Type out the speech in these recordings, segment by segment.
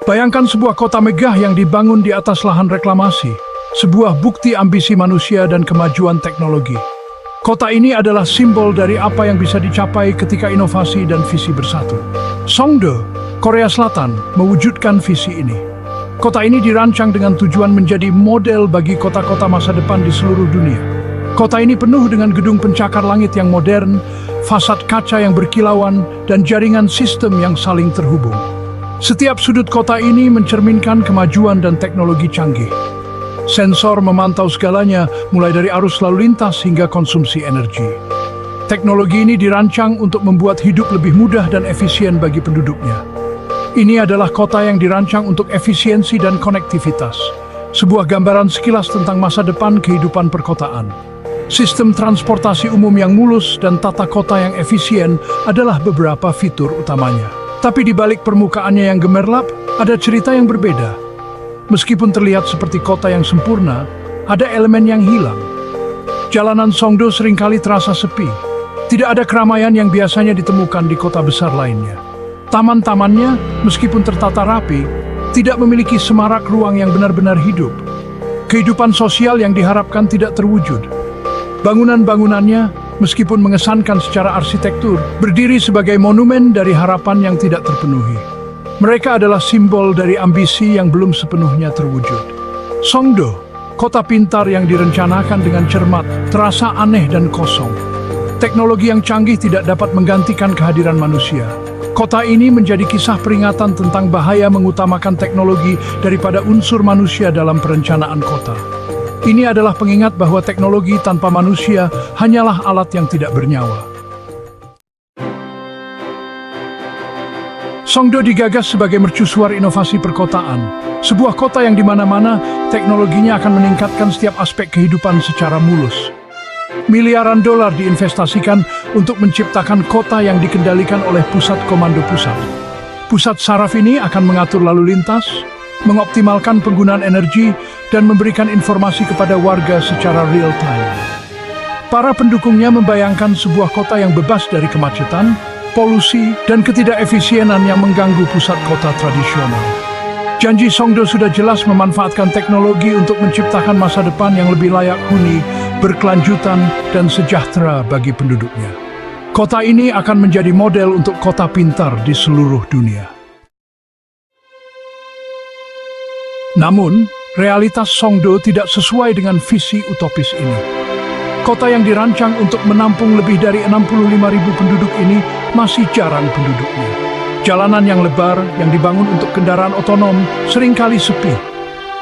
Bayangkan sebuah kota megah yang dibangun di atas lahan reklamasi, sebuah bukti ambisi manusia dan kemajuan teknologi. Kota ini adalah simbol dari apa yang bisa dicapai ketika inovasi dan visi bersatu. Songdo, Korea Selatan, mewujudkan visi ini. Kota ini dirancang dengan tujuan menjadi model bagi kota-kota masa depan di seluruh dunia. Kota ini penuh dengan gedung pencakar langit yang modern, fasad kaca yang berkilauan, dan jaringan sistem yang saling terhubung. Setiap sudut kota ini mencerminkan kemajuan dan teknologi canggih. Sensor memantau segalanya, mulai dari arus lalu lintas hingga konsumsi energi. Teknologi ini dirancang untuk membuat hidup lebih mudah dan efisien bagi penduduknya. Ini adalah kota yang dirancang untuk efisiensi dan konektivitas. Sebuah gambaran sekilas tentang masa depan kehidupan perkotaan. Sistem transportasi umum yang mulus dan tata kota yang efisien adalah beberapa fitur utamanya. Tapi di balik permukaannya yang gemerlap, ada cerita yang berbeda. Meskipun terlihat seperti kota yang sempurna, ada elemen yang hilang. Jalanan Songdo seringkali terasa sepi. Tidak ada keramaian yang biasanya ditemukan di kota besar lainnya. Taman-tamannya, meskipun tertata rapi, tidak memiliki semarak ruang yang benar-benar hidup. Kehidupan sosial yang diharapkan tidak terwujud. Bangunan-bangunannya, meskipun mengesankan secara arsitektur, berdiri sebagai monumen dari harapan yang tidak terpenuhi. Mereka adalah simbol dari ambisi yang belum sepenuhnya terwujud. Songdo, kota pintar yang direncanakan dengan cermat, terasa aneh dan kosong. Teknologi yang canggih tidak dapat menggantikan kehadiran manusia. Kota ini menjadi kisah peringatan tentang bahaya mengutamakan teknologi daripada unsur manusia dalam perencanaan kota. Ini adalah pengingat bahwa teknologi tanpa manusia hanyalah alat yang tidak bernyawa. Songdo digagas sebagai mercusuar inovasi perkotaan, sebuah kota yang di mana-mana teknologinya akan meningkatkan setiap aspek kehidupan secara mulus. Miliaran dolar diinvestasikan untuk menciptakan kota yang dikendalikan oleh pusat komando pusat. Pusat saraf ini akan mengatur lalu lintas, mengoptimalkan penggunaan energi, dan memberikan informasi kepada warga secara real time. Para pendukungnya membayangkan sebuah kota yang bebas dari kemacetan, polusi, dan ketidakefisienan yang mengganggu pusat kota tradisional. Janji Songdo sudah jelas memanfaatkan teknologi untuk menciptakan masa depan yang lebih layak huni, berkelanjutan, dan sejahtera bagi penduduknya. Kota ini akan menjadi model untuk kota pintar di seluruh dunia. Namun, realitas Songdo tidak sesuai dengan visi utopis ini. Kota yang dirancang untuk menampung lebih dari 65.000 penduduk ini masih jarang penduduknya. Jalanan yang lebar yang dibangun untuk kendaraan otonom seringkali sepi.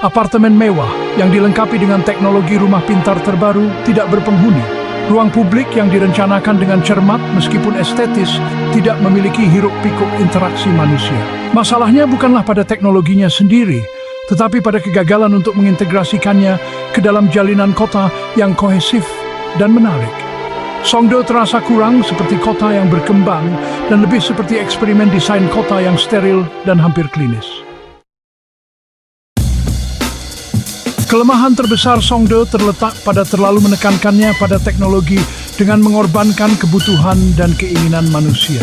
Apartemen mewah yang dilengkapi dengan teknologi rumah pintar terbaru tidak berpenghuni. Ruang publik yang direncanakan dengan cermat meskipun estetis tidak memiliki hiruk-pikuk interaksi manusia. Masalahnya bukanlah pada teknologinya sendiri, tetapi pada kegagalan untuk mengintegrasikannya ke dalam jalinan kota yang kohesif dan menarik. Songdo terasa kurang seperti kota yang berkembang dan lebih seperti eksperimen desain kota yang steril dan hampir klinis. Kelemahan terbesar Songdo terletak pada terlalu menekankannya pada teknologi dengan mengorbankan kebutuhan dan keinginan manusia.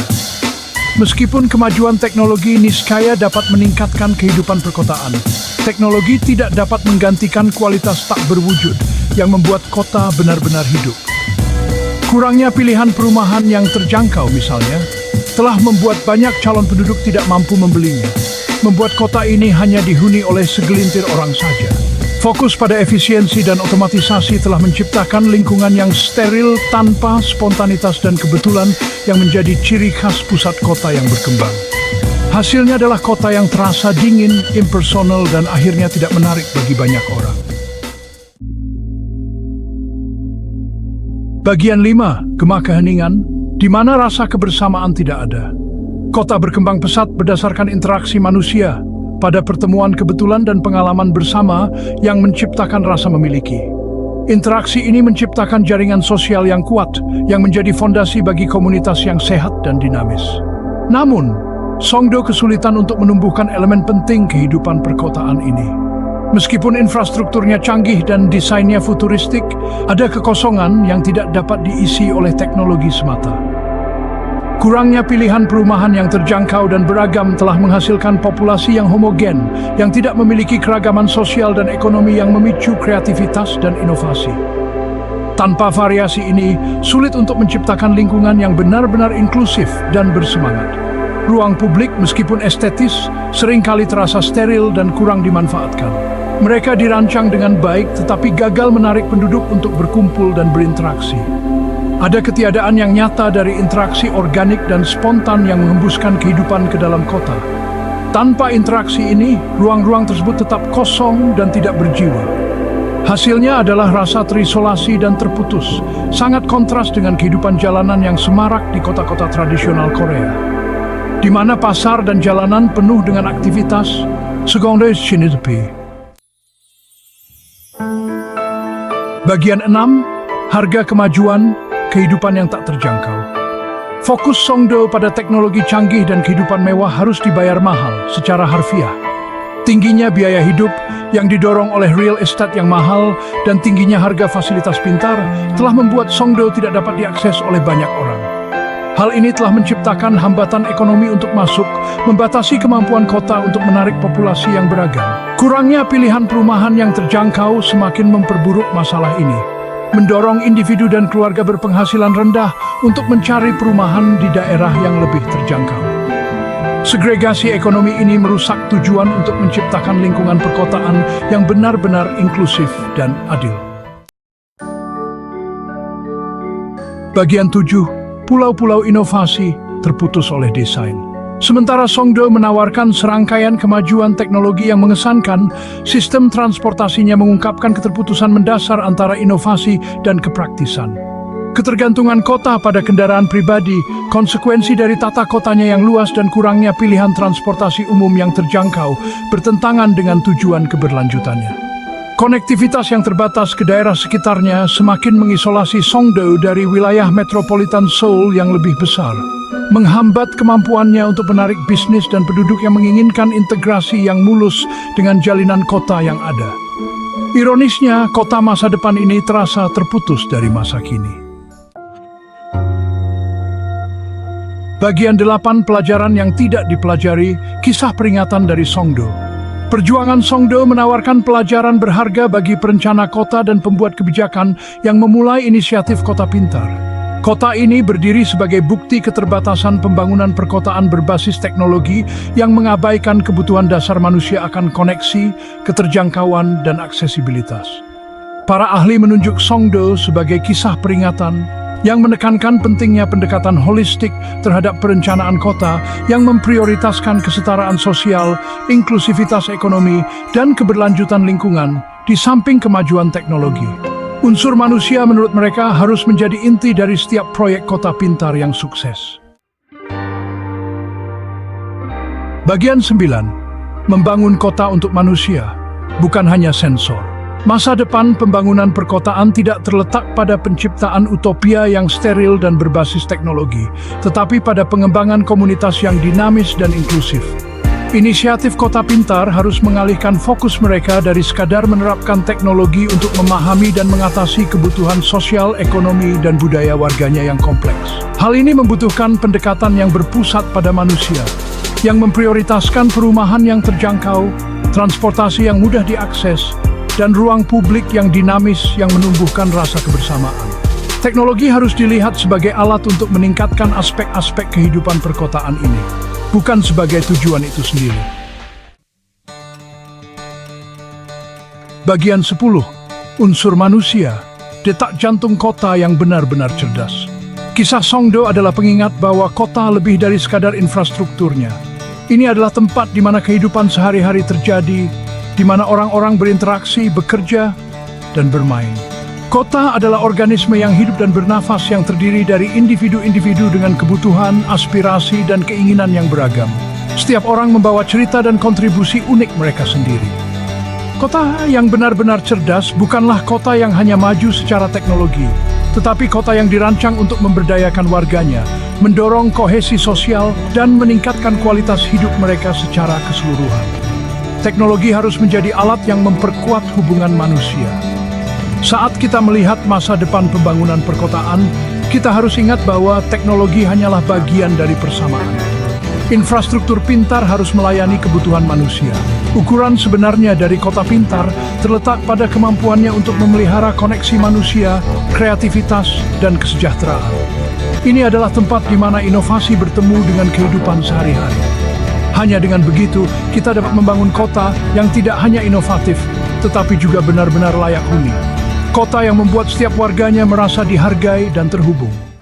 Meskipun kemajuan teknologi niscaya dapat meningkatkan kehidupan perkotaan, teknologi tidak dapat menggantikan kualitas tak berwujud yang membuat kota benar-benar hidup. Kurangnya pilihan perumahan yang terjangkau misalnya, telah membuat banyak calon penduduk tidak mampu membelinya, membuat kota ini hanya dihuni oleh segelintir orang saja. Fokus pada efisiensi dan otomatisasi telah menciptakan lingkungan yang steril tanpa spontanitas dan kebetulan yang menjadi ciri khas pusat kota yang berkembang. Hasilnya adalah kota yang terasa dingin, impersonal, dan akhirnya tidak menarik bagi banyak orang. Bagian 5, Gema Keheningan, di mana rasa kebersamaan tidak ada. Kota berkembang pesat berdasarkan interaksi manusia, pada pertemuan kebetulan dan pengalaman bersama yang menciptakan rasa memiliki. Interaksi ini menciptakan jaringan sosial yang kuat, yang menjadi fondasi bagi komunitas yang sehat dan dinamis. Namun, Songdo kesulitan untuk menumbuhkan elemen penting kehidupan perkotaan ini. Meskipun infrastrukturnya canggih dan desainnya futuristik, ada kekosongan yang tidak dapat diisi oleh teknologi semata. Kurangnya pilihan perumahan yang terjangkau dan beragam telah menghasilkan populasi yang homogen, yang tidak memiliki keragaman sosial dan ekonomi yang memicu kreativitas dan inovasi. Tanpa variasi ini, sulit untuk menciptakan lingkungan yang benar-benar inklusif dan bersemangat. Ruang publik meskipun estetis, seringkali terasa steril dan kurang dimanfaatkan. Mereka dirancang dengan baik tetapi gagal menarik penduduk untuk berkumpul dan berinteraksi. Ada ketiadaan yang nyata dari interaksi organik dan spontan yang menghembuskan kehidupan ke dalam kota. Tanpa interaksi ini, ruang-ruang tersebut tetap kosong dan tidak berjiwa. Hasilnya adalah rasa terisolasi dan terputus, sangat kontras dengan kehidupan jalanan yang semarak di kota-kota tradisional Korea, di mana pasar dan jalanan penuh dengan aktivitas secondaire shinitepi. Bagian 6, harga kemajuan, kehidupan yang tak terjangkau. Fokus Songdo pada teknologi canggih dan kehidupan mewah harus dibayar mahal secara harfiah. Tingginya biaya hidup yang didorong oleh real estate yang mahal dan tingginya harga fasilitas pintar telah membuat Songdo tidak dapat diakses oleh banyak orang. Hal ini telah menciptakan hambatan ekonomi untuk masuk, membatasi kemampuan kota untuk menarik populasi yang beragam. Kurangnya pilihan perumahan yang terjangkau semakin memperburuk masalah ini, mendorong individu dan keluarga berpenghasilan rendah untuk mencari perumahan di daerah yang lebih terjangkau. Segregasi ekonomi ini merusak tujuan untuk menciptakan lingkungan perkotaan yang benar-benar inklusif dan adil. Bagian 7, pulau-pulau inovasi terputus oleh desain. Sementara Songdo menawarkan serangkaian kemajuan teknologi yang mengesankan, sistem transportasinya mengungkapkan keterputusan mendasar antara inovasi dan kepraktisan. Ketergantungan kota pada kendaraan pribadi, konsekuensi dari tata kotanya yang luas dan kurangnya pilihan transportasi umum yang terjangkau, bertentangan dengan tujuan keberlanjutannya. Konektivitas yang terbatas ke daerah sekitarnya semakin mengisolasi Songdo dari wilayah metropolitan Seoul yang lebih besar, menghambat kemampuannya untuk menarik bisnis dan penduduk yang menginginkan integrasi yang mulus dengan jalinan kota yang ada. Ironisnya, kota masa depan ini terasa terputus dari masa kini. Bagian 8, pelajaran yang tidak dipelajari, kisah peringatan dari Songdo. Perjuangan Songdo menawarkan pelajaran berharga bagi perencana kota dan pembuat kebijakan yang memulai inisiatif kota pintar. Kota ini berdiri sebagai bukti keterbatasan pembangunan perkotaan berbasis teknologi yang mengabaikan kebutuhan dasar manusia akan koneksi, keterjangkauan, dan aksesibilitas. Para ahli menunjuk Songdo sebagai kisah peringatan yang menekankan pentingnya pendekatan holistik terhadap perencanaan kota yang memprioritaskan kesetaraan sosial, inklusivitas ekonomi, dan keberlanjutan lingkungan di samping kemajuan teknologi. Unsur manusia menurut mereka harus menjadi inti dari setiap proyek kota pintar yang sukses. Bagian 9, membangun kota untuk manusia, bukan hanya sensor. Masa depan pembangunan perkotaan tidak terletak pada penciptaan utopia yang steril dan berbasis teknologi, tetapi pada pengembangan komunitas yang dinamis dan inklusif. Inisiatif Kota Pintar harus mengalihkan fokus mereka dari sekadar menerapkan teknologi untuk memahami dan mengatasi kebutuhan sosial, ekonomi, dan budaya warganya yang kompleks. Hal ini membutuhkan pendekatan yang berpusat pada manusia, yang memprioritaskan perumahan yang terjangkau, transportasi yang mudah diakses, dan ruang publik yang dinamis yang menumbuhkan rasa kebersamaan. Teknologi harus dilihat sebagai alat untuk meningkatkan aspek-aspek kehidupan perkotaan ini, bukan sebagai tujuan itu sendiri. Bagian 10, unsur manusia, detak jantung kota yang benar-benar cerdas. Kisah Songdo adalah pengingat bahwa kota lebih dari sekadar infrastrukturnya. Ini adalah tempat di mana kehidupan sehari-hari terjadi, di mana orang-orang berinteraksi, bekerja, dan bermain. Kota adalah organisme yang hidup dan bernafas yang terdiri dari individu-individu dengan kebutuhan, aspirasi, dan keinginan yang beragam. Setiap orang membawa cerita dan kontribusi unik mereka sendiri. Kota yang benar-benar cerdas bukanlah kota yang hanya maju secara teknologi, tetapi kota yang dirancang untuk memberdayakan warganya, mendorong kohesi sosial, dan meningkatkan kualitas hidup mereka secara keseluruhan. Teknologi harus menjadi alat yang memperkuat hubungan manusia. Saat kita melihat masa depan pembangunan perkotaan, kita harus ingat bahwa teknologi hanyalah bagian dari persamaan. Infrastruktur pintar harus melayani kebutuhan manusia. Ukuran sebenarnya dari kota pintar terletak pada kemampuannya untuk memelihara koneksi manusia, kreativitas, dan kesejahteraan. Ini adalah tempat di mana inovasi bertemu dengan kehidupan sehari-hari. Hanya dengan begitu, kita dapat membangun kota yang tidak hanya inovatif, tetapi juga benar-benar layak huni. Kota yang membuat setiap warganya merasa dihargai dan terhubung.